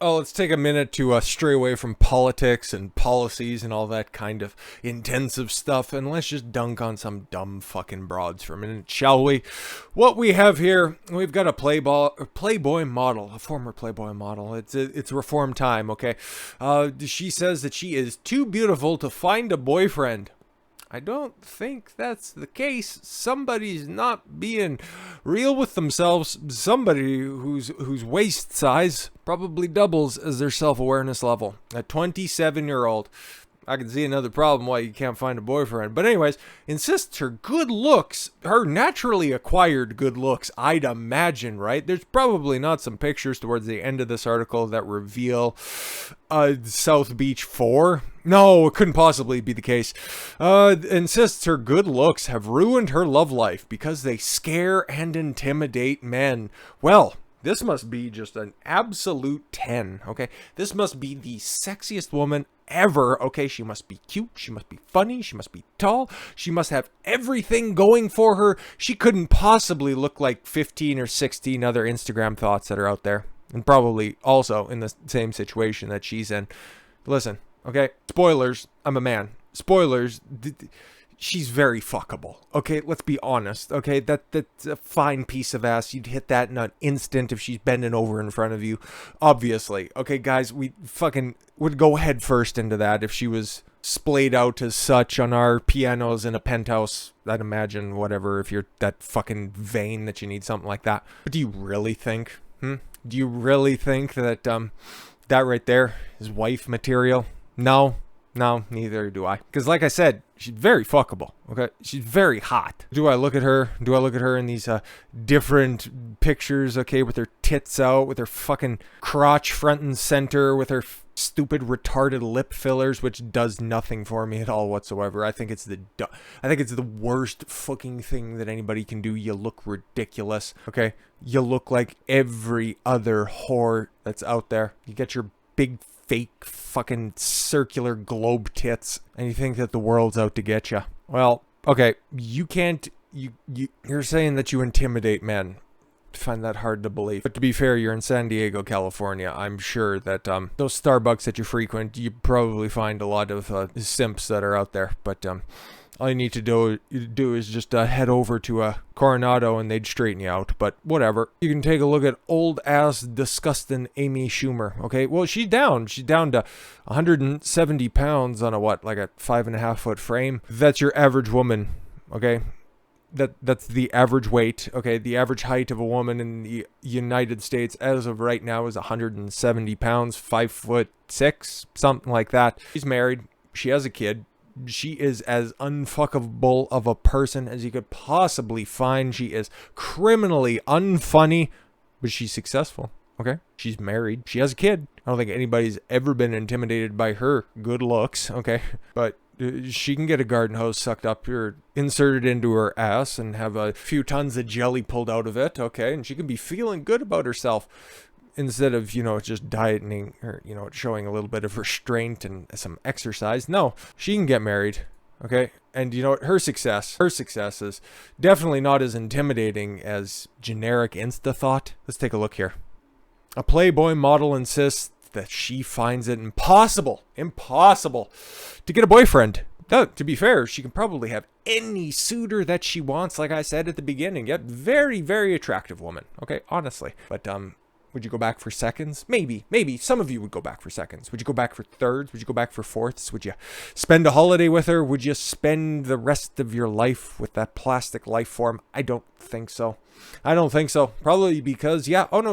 Oh, let's take a minute to stray away from politics and policies and all that kind of intensive stuff, and let's just dunk on some dumb fucking broads for a minute, shall we? What we have here, we've got a Playboy model, a former Playboy model. It's reform time, okay? She says that she is too beautiful to find a boyfriend. I don't think that's the case. Somebody's not being real with themselves. Somebody whose waist size probably doubles as their self-awareness level. A 27-year-old. I can see another problem why you can't find a boyfriend. But anyways, insists her good looks, her naturally acquired good looks, I'd imagine, right? There's probably not some pictures towards the end of this article that reveal South Beach 4. No, it couldn't possibly be the case. Insists her good looks have ruined her love life because they scare and intimidate men. Well, this must be just an absolute 10, okay? This must be the sexiest woman ever, okay? She must be cute, she must be funny, she must be tall, she must have everything going for her. She couldn't possibly look like 15 or 16 other Instagram thoughts that are out there, and probably also in the same situation that she's in. Listen, okay? Spoilers, I'm a man. Spoilers, she's very fuckable, okay? Let's be honest, okay? That's a fine piece of ass. You'd hit that in an instant if she's bending over in front of you, obviously. Okay, guys, we fucking would go head first into that if she was splayed out as such on our pianos in a penthouse. I'd imagine, whatever, if you're that fucking vain that you need something like that. But do you really think, Do you really think that, that right there is wife material? No, neither do I. Because like I said, she's very fuckable, okay? She's very hot. Do I look at her? Do I look at her in these different pictures, okay, with her tits out, with her fucking crotch front and center, with her stupid retarded lip fillers, which does nothing for me at all whatsoever. I think it's the worst fucking thing that anybody can do. You look ridiculous, okay? You look like every other whore that's out there. You get your big fake fucking circular globe tits and you think that the world's out to get you. Well, okay, you're saying that you intimidate men. I find that hard to believe. But to be fair, you're in San Diego, California. I'm sure that those Starbucks that you frequent, you probably find a lot of simps that are out there. But all you need to do is just head over to Coronado and they'd straighten you out. But whatever. You can take a look at old ass disgusting Amy Schumer. Okay, well, she's down to 170 pounds on like a 5.5 foot frame. That's your average woman. Okay, that's the average weight. Okay, the average height of a woman in the United States as of right now is 170 pounds, 5'6", something like that. She's married. She has a kid. She is as unfuckable of a person as you could possibly find. She is criminally unfunny, but she's successful. Okay, she's married. She has a kid. I don't think anybody's ever been intimidated by her good looks. Okay, but she can get a garden hose sucked up or inserted into her ass and have a few tons of jelly pulled out of it. Okay, and she can be feeling good about herself. Instead of, just dieting or, showing a little bit of restraint and some exercise. No, she can get married, okay? And, her success is definitely not as intimidating as generic Insta thought. Let's take a look here. A Playboy model insists that she finds it impossible to get a boyfriend. Now, to be fair, she can probably have any suitor that she wants, like I said at the beginning. Yet, very, very attractive woman, okay? Honestly. But, would you go back for seconds? Maybe. Some of you would go back for seconds. Would you go back for thirds? Would you go back for fourths? Would you spend a holiday with her? Would you spend the rest of your life with that plastic life form? I don't think so. Probably because,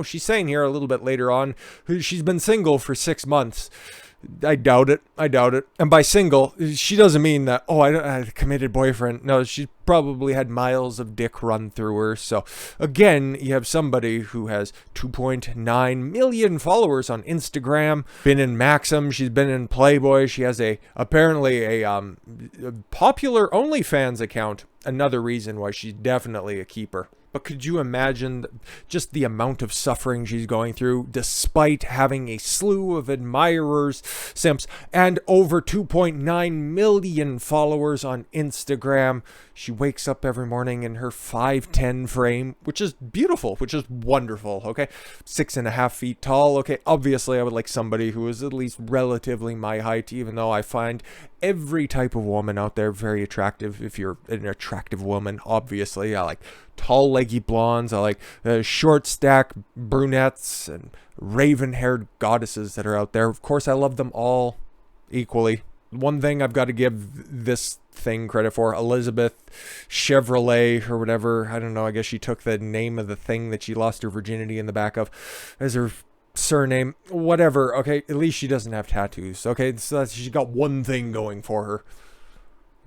she's saying here a little bit later on, she's been single for 6 months. I doubt it. And by single, she doesn't mean that, I had a committed boyfriend. No, she probably had miles of dick run through her. So, again, you have somebody who has 2.9 million followers on Instagram, been in Maxim, she's been in Playboy, she has apparently a popular OnlyFans account. Another reason why she's definitely a keeper. But could you imagine just the amount of suffering she's going through, despite having a slew of admirers, simps, and over 2.9 million followers on Instagram? She wakes up every morning in her 5'10" frame, which is beautiful, which is wonderful, okay? 6.5 feet tall, okay? Obviously, I would like somebody who is at least relatively my height, even though I find every type of woman out there very attractive. If you're an attractive woman, obviously, I like tall, leggy blondes. I like short stack brunettes and raven-haired goddesses that are out there. Of course, I love them all equally. One thing I've got to give this thing credit for, Elizabeth Chevrolet or whatever, I don't know, I guess she took the name of the thing that she lost her virginity in the back of as her surname, whatever, okay? At least she doesn't have tattoos, okay? So she's got one thing going for her.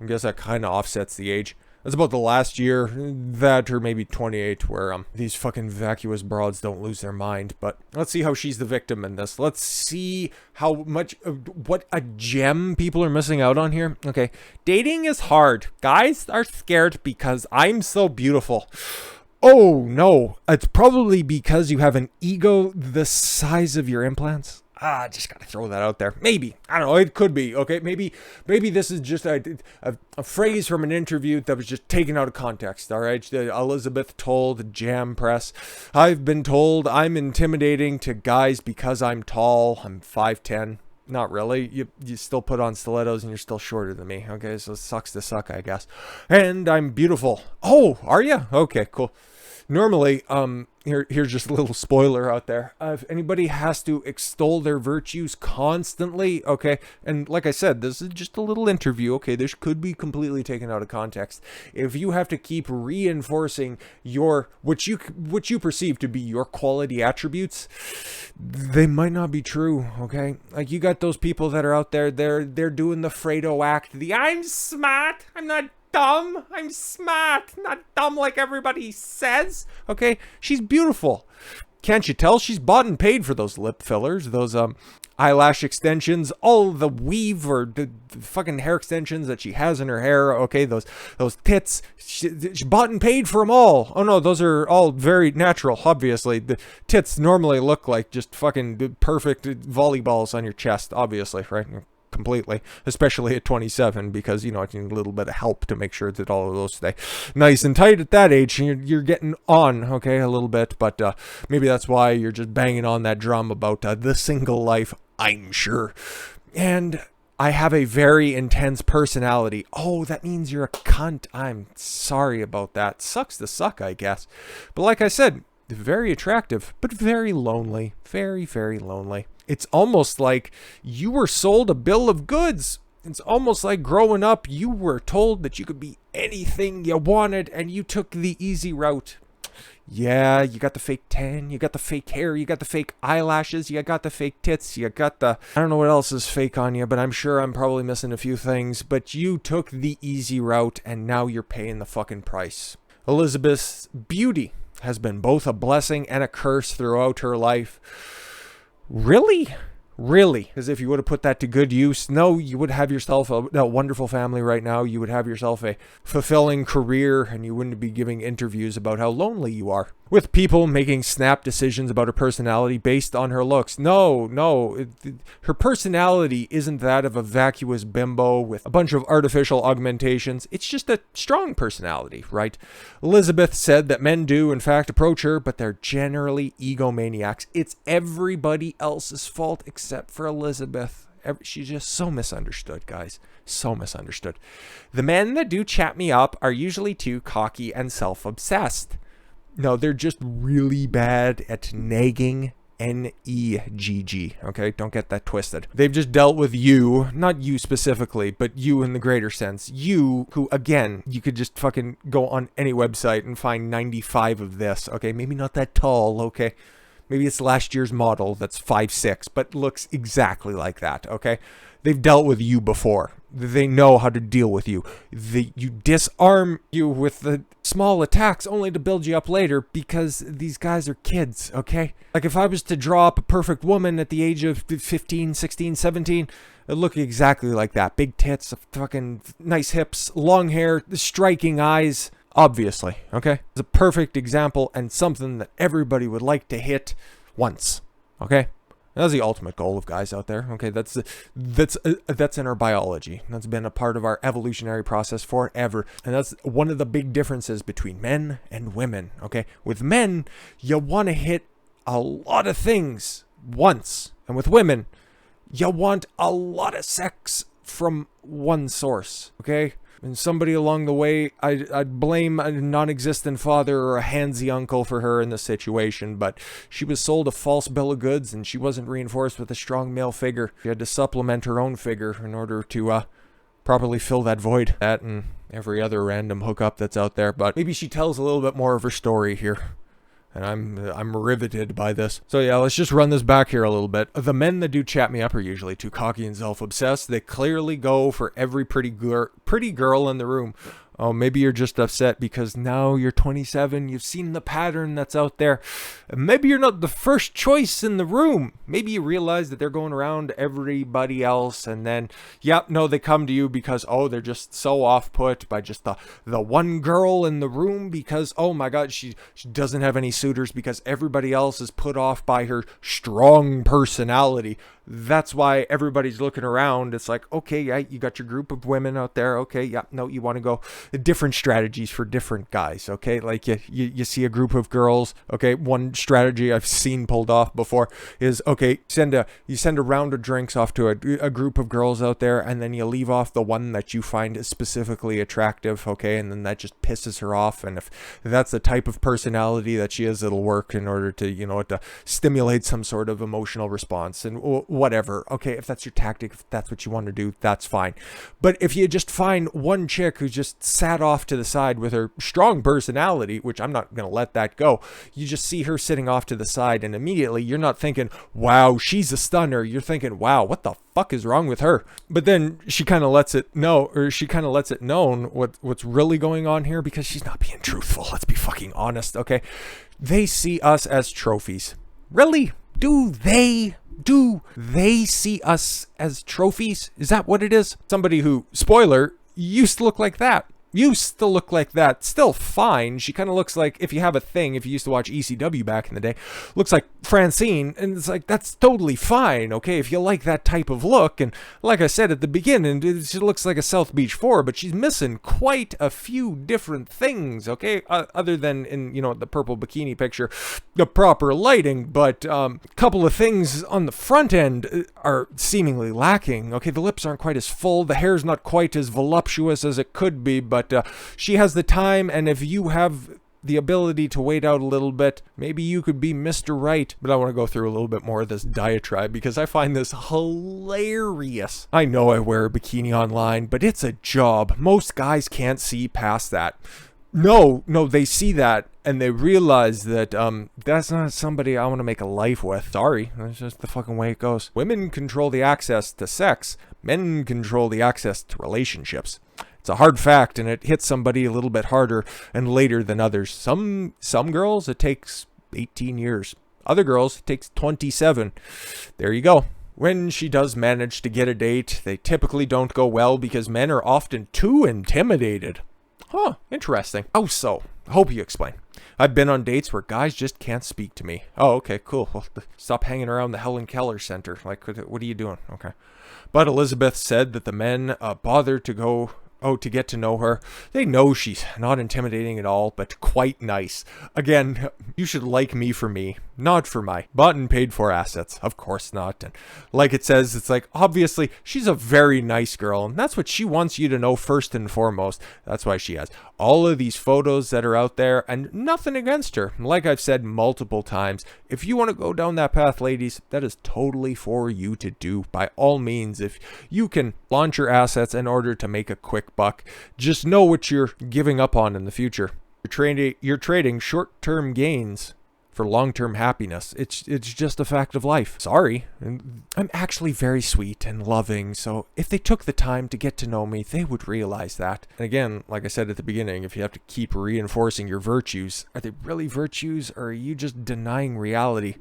I guess that kind of offsets the age. That's about the last year, that or maybe 28, where these fucking vacuous broads don't lose their mind. But let's see how she's the victim in this. Let's see how much, what a gem people are missing out on here. Okay, dating is hard. Guys are scared because I'm so beautiful. Oh no, it's probably because you have an ego the size of your implants. Just gotta throw that out there. Maybe. I don't know. It could be. Okay. Maybe this is just a phrase from an interview that was just taken out of context. All right. Elizabeth told Jam Press, I've been told I'm intimidating to guys because I'm tall. I'm 5'10". Not really. You still put on stilettos and you're still shorter than me. Okay. So it sucks to suck, I guess. And I'm beautiful. Oh, are you? Okay, cool. Normally, here's just a little spoiler out there. If anybody has to extol their virtues constantly, okay, and like I said, this is just a little interview, okay, this could be completely taken out of context. If you have to keep reinforcing what you perceive to be your quality attributes, they might not be true, okay? Like, you got those people that are out there, they're doing the Fredo act, the I'm smart, I'm not dumb, I'm smart, not dumb like everybody says. Okay, she's beautiful. Can't you tell? She's bought and paid for those lip fillers, those eyelash extensions, all the weave or the fucking hair extensions that she has in her hair. Okay, those tits, she bought and paid for them all. Oh no, those are all very natural. Obviously, the tits normally look like just fucking perfect volleyballs on your chest. Obviously, right? Completely, especially at 27, because, you know, I need a little bit of help to make sure that all of those stay nice and tight at that age. And you're getting on, okay, a little bit, but maybe that's why you're just banging on that drum about the single life, I'm sure. And I have a very intense personality. Oh, that means you're a cunt. I'm sorry about that. Sucks to suck, I guess. But like I said, very attractive, but very lonely. Very, very lonely. It's almost like you were sold a bill of goods. It's almost like growing up, you were told that you could be anything you wanted, and you took the easy route. Yeah, you got the fake tan, you got the fake hair, you got the fake eyelashes, you got the fake tits, you got the... I don't know what else is fake on you, but I'm sure I'm probably missing a few things. But you took the easy route, and now you're paying the fucking price. Elizabeth's beauty has been both a blessing and a curse throughout her life. Really? Really? As if you would have put that to good use. No, you would have yourself a wonderful family right now. You would have yourself a fulfilling career, and you wouldn't be giving interviews about how lonely you are, with people making snap decisions about her personality based on her looks. No. Her personality isn't that of a vacuous bimbo with a bunch of artificial augmentations. It's just a strong personality, right? Elizabeth said that men do, in fact, approach her, but they're generally egomaniacs. It's everybody else's fault except for Elizabeth. She's just so misunderstood, guys. So misunderstood. The men that do chat me up are usually too cocky and self-obsessed. No, they're just really bad at nagging. N-E-G-G. Okay, don't get that twisted. They've just dealt with you, not you specifically, but you in the greater sense. You, who, again, you could just fucking go on any website and find 95 of this. Okay, maybe not that tall, okay? Maybe it's last year's model that's 5'6", but looks exactly like that, okay? They've dealt with you before. They know how to deal with you. You disarm you with the small attacks only to build you up later, because these guys are kids, okay? Like, if I was to draw up a perfect woman at the age of 15, 16, 17, it'd look exactly like that. Big tits, fucking nice hips, long hair, striking eyes. obviously, okay? It's a perfect example and something that everybody would like to hit once, okay? That's the ultimate goal of guys out there. Okay, that's in our biology. That's been a part of our evolutionary process forever, and that's one of the big differences between men and women. Okay, with men, you want to hit a lot of things once, and with women, you want a lot of sex from one source. Okay. And somebody along the way, I'd blame a non-existent father or a handsy uncle for her in this situation, but she was sold a false bill of goods and she wasn't reinforced with a strong male figure. She had to supplement her own figure in order to properly fill that void. That and every other random hookup that's out there, but maybe she tells a little bit more of her story here. And I'm riveted by this. So yeah, let's just run this back here a little bit. The men that do chat me up are usually too cocky and self-obsessed. They clearly go for every pretty girl in the room. Oh, maybe you're just upset because now you're 27, you've seen the pattern that's out there. Maybe you're not the first choice in the room. Maybe you realize that they're going around everybody else and then, yep, no, they come to you because, oh, they're just so off-put by just the one girl in the room because, oh my God, she doesn't have any suitors because everybody else is put off by her strong personality. That's why everybody's looking around. It's like, okay, yeah, you got your group of women out there. Okay, yeah, no, you want to go different strategies for different guys. Okay, like you see a group of girls. Okay, one strategy I've seen pulled off before is, okay, you send a round of drinks off to a group of girls out there, and then you leave off the one that you find specifically attractive. Okay, and then that just pisses her off. And if that's the type of personality that she is, it'll work in order to, to stimulate some sort of emotional response and whatever. Okay, if that's your tactic, if that's what you want to do, that's fine. But if you just find one chick who just sat off to the side with her strong personality, which I'm not going to let that go, you just see her sitting off to the side and immediately you're not thinking, wow, she's a stunner. You're thinking, wow, what the fuck is wrong with her? But then she kind of lets it known what's really going on here because she's not being truthful. Let's be fucking honest, okay? They see us as trophies. Really? Do they see us as trophies? Is that what it is? Somebody who, spoiler, used to look like that. Still fine. She kind of looks like, if you used to watch ECW back in the day, looks like Francine, and it's like, that's totally fine, okay, if you like that type of look. And like I said at the beginning, she looks like a South Beach 4, but she's missing quite a few different things, okay, other than in, the purple bikini picture, the proper lighting, but couple of things on the front end are seemingly lacking, okay, the lips aren't quite as full, the hair's not quite as voluptuous as it could be, but she has the time, and if you have the ability to wait out a little bit, maybe you could be Mr. Right. But I want to go through a little bit more of this diatribe because I find this hilarious. I know I wear a bikini online, but it's a job. Most guys can't see past that. No, they see that and they realize that that's not somebody I want to make a life with. Sorry, that's just the fucking way it goes. Women control the access to sex. Men control the access to relationships. It's a hard fact, and it hits somebody a little bit harder and later than others. Some girls, it takes 18 years. Other girls, it takes 27. There you go. When she does manage to get a date, they typically don't go well because men are often too intimidated. Huh, interesting. Oh, so, I hope you explain. I've been on dates where guys just can't speak to me. Oh, okay, cool. Well, stop hanging around the Helen Keller Center. Like, what are you doing? Okay. But Elizabeth said that the men bother to get to know her. They know she's not intimidating at all, but quite nice. Again, you should like me for me, not for my bought and paid for assets. Of course not. And like it says, it's like, obviously, she's a very nice girl, and that's what she wants you to know first and foremost. That's why she has all of these photos that are out there, and nothing against her. Like I've said multiple times, if you want to go down that path, ladies, that is totally for you to do. By all means, if you can launch your assets in order to make a quick buck, just know what you're giving up on in the future. You're trading short-term gains for long-term happiness. It's just a fact of life. Sorry. I'm actually very sweet and loving, so if they took the time to get to know me, they would realize that. And again, like I said at the beginning, if you have to keep reinforcing your virtues, are they really virtues, or are you just denying reality?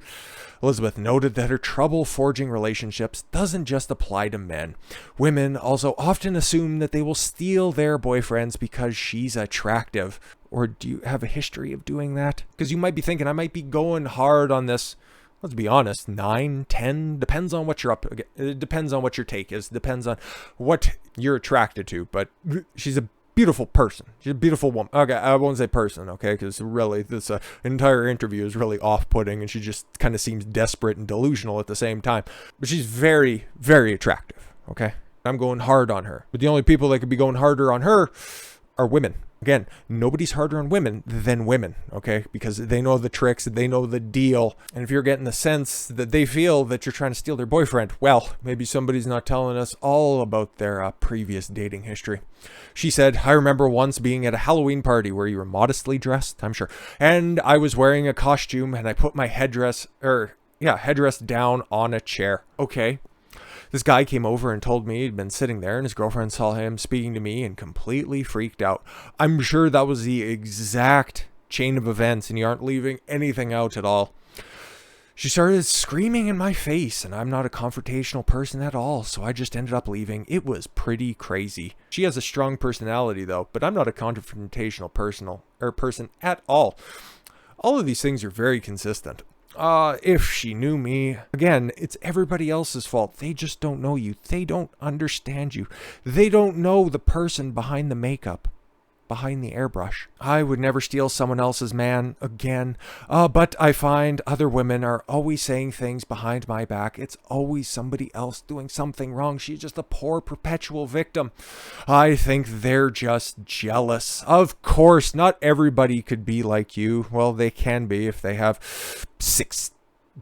Elizabeth noted that her trouble forging relationships doesn't just apply to men. Women also often assume that they will steal their boyfriends because she's attractive. or do you have a history of doing that? Because you might be thinking, I might be going hard on this. Let's be honest, 9, 10, depends on what you're up against. It depends on what your take is. Depends on what you're attracted to. But she's a beautiful person. She's a beautiful woman. Okay, I won't say person, okay? Because really, this entire interview is really off-putting, and she just kind of seems desperate and delusional at the same time. But she's very, very attractive, okay? I'm going hard on her. But the only people that could be going harder on her are women. Again, nobody's harder on women than women, okay? Because they know the tricks, they know the deal. And if you're getting the sense that they feel that you're trying to steal their boyfriend, well, maybe somebody's not telling us all about their previous dating history. She said, I remember once being at a Halloween party where you were modestly dressed, I'm sure. And I was wearing a costume and I put my headdress down on a chair. Okay. This guy came over and told me he'd been sitting there and his girlfriend saw him speaking to me and completely freaked out. I'm sure that was the exact chain of events and you aren't leaving anything out at all. She started screaming in my face and I'm not a confrontational person at all, so I just ended up leaving. It was pretty crazy. She has a strong personality though, but I'm not a confrontational person at all. All of these things are very consistent. If she knew me, again, it's everybody else's fault. They just don't know you. They don't understand you. They don't know the person behind the makeup, behind the airbrush. I would never steal someone else's man again. But I find other women are always saying things behind my back. It's always somebody else doing something wrong. She's just a poor perpetual victim. I think they're just jealous. Of course, not everybody could be like you. Well, they can be if they have 6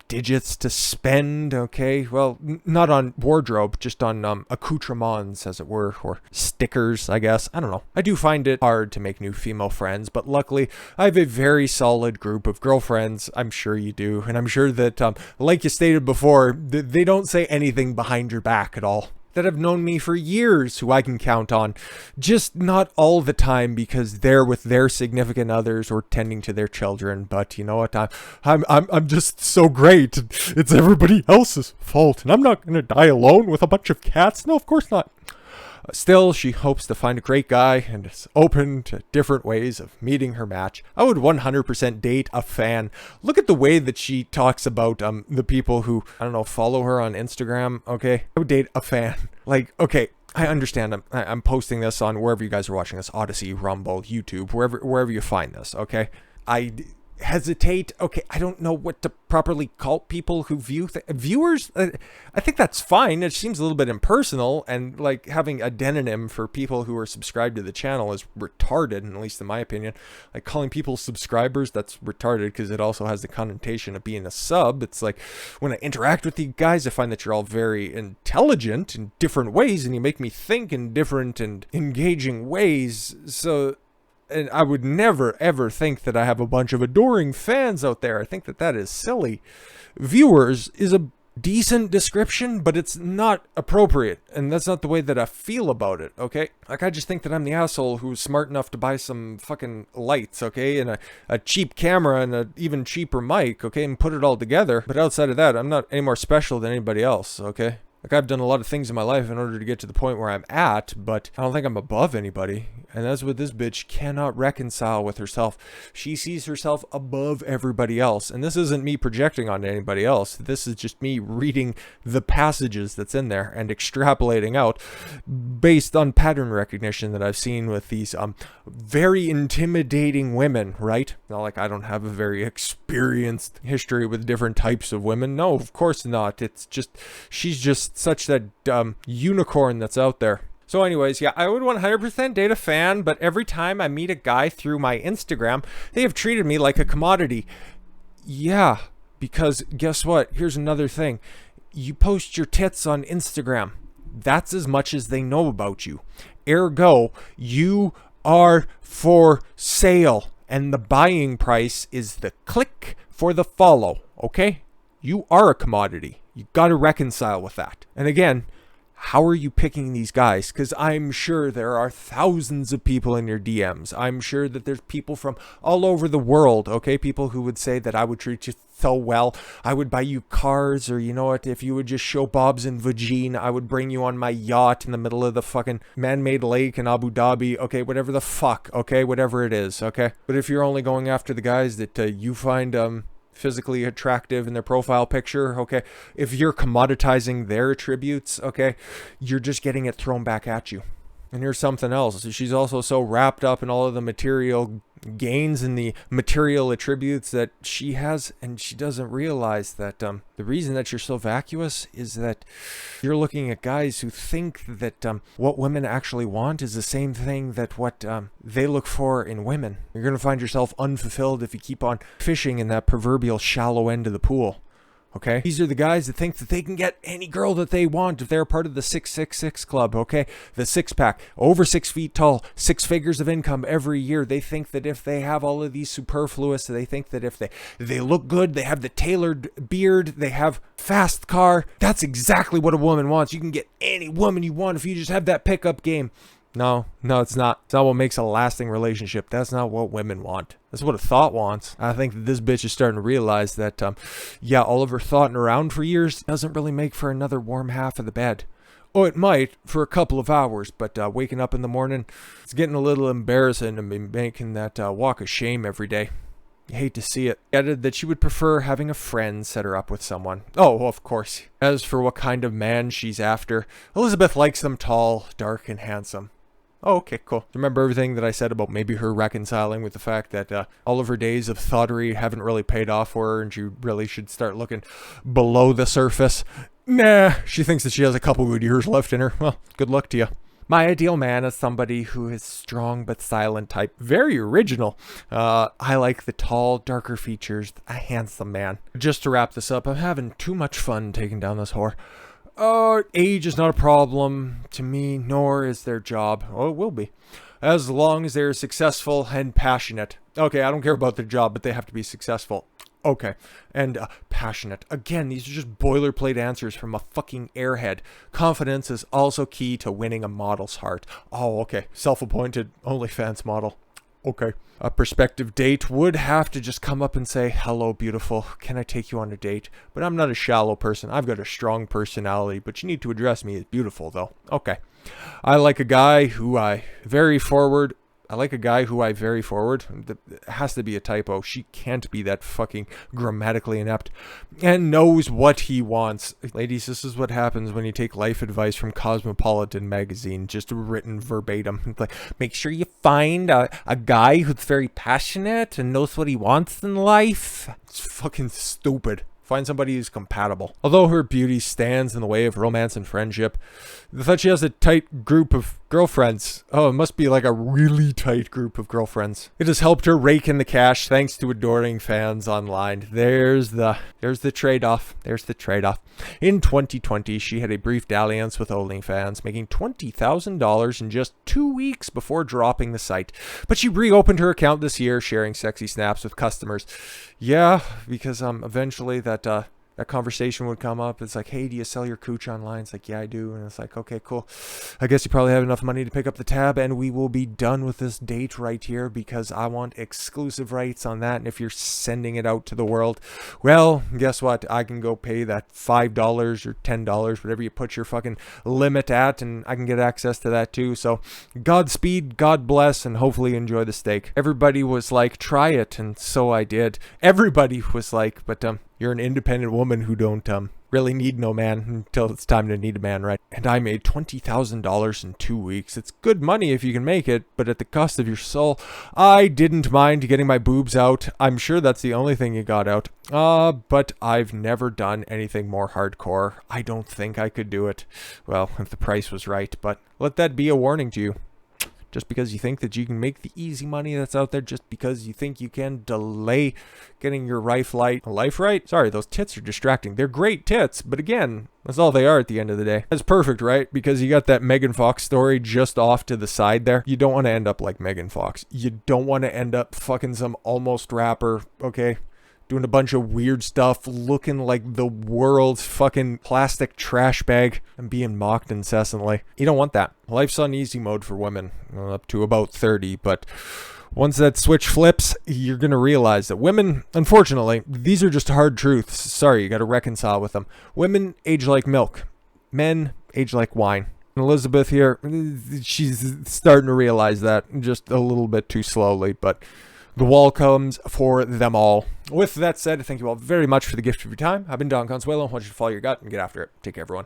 digits to spend, okay? Well, not on wardrobe, just on accoutrements, as it were, or stickers, I guess. I don't know. I do find it hard to make new female friends, but luckily, I have a very solid group of girlfriends. I'm sure you do, and I'm sure that, like you stated before, they don't say anything behind your back at all. That have known me for years, who I can count on, just not all the time because they're with their significant others or tending to their children. But you know what? I'm just so great. It's everybody else's fault, and I'm not gonna die alone with a bunch of cats. No, of course not. Still, she hopes to find a great guy and is open to different ways of meeting her match. I would 100% date a fan. Look at the way that she talks about the people who, I don't know, follow her on Instagram, okay? I would date a fan. Like, okay, I understand. I'm posting this on wherever you guys are watching this, Odyssey, Rumble, YouTube, wherever you find this, okay? I hesitate. Okay, I don't know what to properly call people who view viewers. I think that's fine. It seems a little bit impersonal, and like having a demonym for people who are subscribed to the channel is retarded, at least in my opinion. Like calling people subscribers, that's retarded because it also has the connotation of being a sub. It's like when I interact with you guys, I find that you're all very intelligent in different ways, and you make me think in different and engaging ways. So and I would never, ever think that I have a bunch of adoring fans out there. I think that that is silly. Viewers is a decent description, but it's not appropriate. And that's not the way that I feel about it, okay? Like, I just think that I'm the asshole who's smart enough to buy some fucking lights, okay? And a cheap camera and an even cheaper mic, okay? And put it all together. But outside of that, I'm not any more special than anybody else, okay? Like, I've done a lot of things in my life in order to get to the point where I'm at, but I don't think I'm above anybody. And that's what this bitch cannot reconcile with herself. She sees herself above everybody else. And this isn't me projecting onto anybody else. This is just me reading the passages that's in there and extrapolating out based on pattern recognition that I've seen with these very intimidating women, right? Not like I don't have a very experienced history with different types of women. No, of course not. It's just, she's just such that unicorn that's out there. So anyways, yeah, I would 100% date a fan, but every time I meet a guy through my Instagram, they have treated me like a commodity. Yeah, because guess what? Here's another thing. You post your tits on Instagram. That's as much as they know about you. Ergo, you are for sale, and the buying price is the click for the follow, okay? You are a commodity. You got to reconcile with that. And again, how are you picking these guys? Because I'm sure there are thousands of people in your DMs. I'm sure that there's people from all over the world, okay? People who would say that I would treat you so well. I would buy you cars, or you know what? If you would just show Bob's and Vagine, I would bring you on my yacht in the middle of the fucking man-made lake in Abu Dhabi. Okay, whatever the fuck, okay? Whatever it is, okay? But if you're only going after the guys that you find physically attractive in their profile picture, okay, if you're commoditizing their attributes, okay, you're just getting it thrown back at you. And here's something else. She's also so wrapped up in all of the material gains and the material attributes that she has, and she doesn't realize that the reason that you're so vacuous is that you're looking at guys who think that what women actually want is the same thing that what they look for in women. You're going to find yourself unfulfilled if you keep on fishing in that proverbial shallow end of the pool. Okay, these are the guys that think that they can get any girl that they want if they're part of the 666 club, okay? The six pack, over 6 feet tall, 6 figures of income every year. They think that if they have all of these superfluous, they think that if they look good, they have the tailored beard, they have fast car. That's exactly what a woman wants. You can get any woman you want if you just have that pickup game. No, it's not. It's not what makes a lasting relationship. That's not what women want. That's what a thought wants. I think that this bitch is starting to realize that, yeah, all of her thoughting around for years doesn't really make for another warm half of the bed. Oh, it might for a couple of hours, but waking up in the morning, it's getting a little embarrassing to be making that walk of shame every day. You hate to see it. Added that she would prefer having a friend set her up with someone. Oh, well, of course. As for what kind of man she's after, Elizabeth likes them tall, dark, and handsome. Oh, okay, cool. Remember everything that I said about maybe her reconciling with the fact that all of her days of thottery haven't really paid off for her and she really should start looking below the surface? Nah, she thinks that she has a couple good years left in her. Well, good luck to you. My ideal man is somebody who is strong but silent type. Very original. I like the tall, darker features, a handsome man. Just to wrap this up, I'm having too much fun taking down this whore. Age is not a problem to me, nor is their job. Oh, it will be. As long as they're successful and passionate. Okay, I don't care about their job, but they have to be successful. Okay, and passionate. Again, these are just boilerplate answers from a fucking airhead. Confidence is also key to winning a model's heart. Oh, okay. Self-appointed OnlyFans model. Okay. A prospective date would have to just come up and say, hello, beautiful. Can I take you on a date? But I'm not a shallow person. I've got a strong personality, but you need to address me as beautiful, though. Okay. I like a guy who I very forward. That has to be a typo. She can't be that fucking grammatically inept. And knows what he wants. Ladies, this is what happens when you take life advice from Cosmopolitan magazine, just written verbatim. It's like, make sure you find a guy who's very passionate and knows what he wants in life. It's fucking stupid. Find somebody who's compatible. Although her beauty stands in the way of romance and friendship, I thought she has a tight group of girlfriends. Oh, it must be like a really tight group of girlfriends. It has helped her rake in the cash thanks to adoring fans online. There's the trade-off. There's the trade-off. In 2020, she had a brief dalliance with OnlyFans, making $20,000 in just 2 weeks before dropping the site. But she reopened her account this year, sharing sexy snaps with customers. Yeah, because eventually that conversation would come up. It's like, hey, do you sell your cooch online? It's like, yeah, I do. And it's like, okay, cool. I guess you probably have enough money to pick up the tab and we will be done with this date right here because I want exclusive rights on that. And if you're sending it out to the world, well, guess what? I can go pay that $5 or $10, whatever you put your fucking limit at, and I can get access to that too. So Godspeed, God bless, and hopefully enjoy the steak. Everybody was like, try it. And so I did. Everybody was like, but you're an independent woman who don't really need no man until it's time to need a man, right? And I made $20,000 in 2 weeks. It's good money if you can make it, but at the cost of your soul. I didn't mind getting my boobs out. I'm sure that's the only thing you got out. But I've never done anything more hardcore. I don't think I could do it. Well, if the price was right, but let that be a warning to you. Just because you think that you can make the easy money that's out there, just because you think you can delay getting your life right? Sorry, those tits are distracting. They're great tits, but again, that's all they are at the end of the day. That's perfect, right? Because you got that Megan Fox story just off to the side there. You don't want to end up like Megan Fox. You don't want to end up fucking some almost rapper, okay? doing a bunch of weird stuff, looking like the world's fucking plastic trash bag, and being mocked incessantly. You don't want that. Life's on easy mode for women, up to about 30, but once that switch flips, you're going to realize that women, unfortunately, these are just hard truths. Sorry, you got to reconcile with them. Women age like milk. Men age like wine. Elizabeth here, she's starting to realize that just a little bit too slowly, but the wall comes for them all. With that said, thank you all very much for the gift of your time. I've been Don Consuelo. I want you to follow your gut and get after it. Take care, everyone.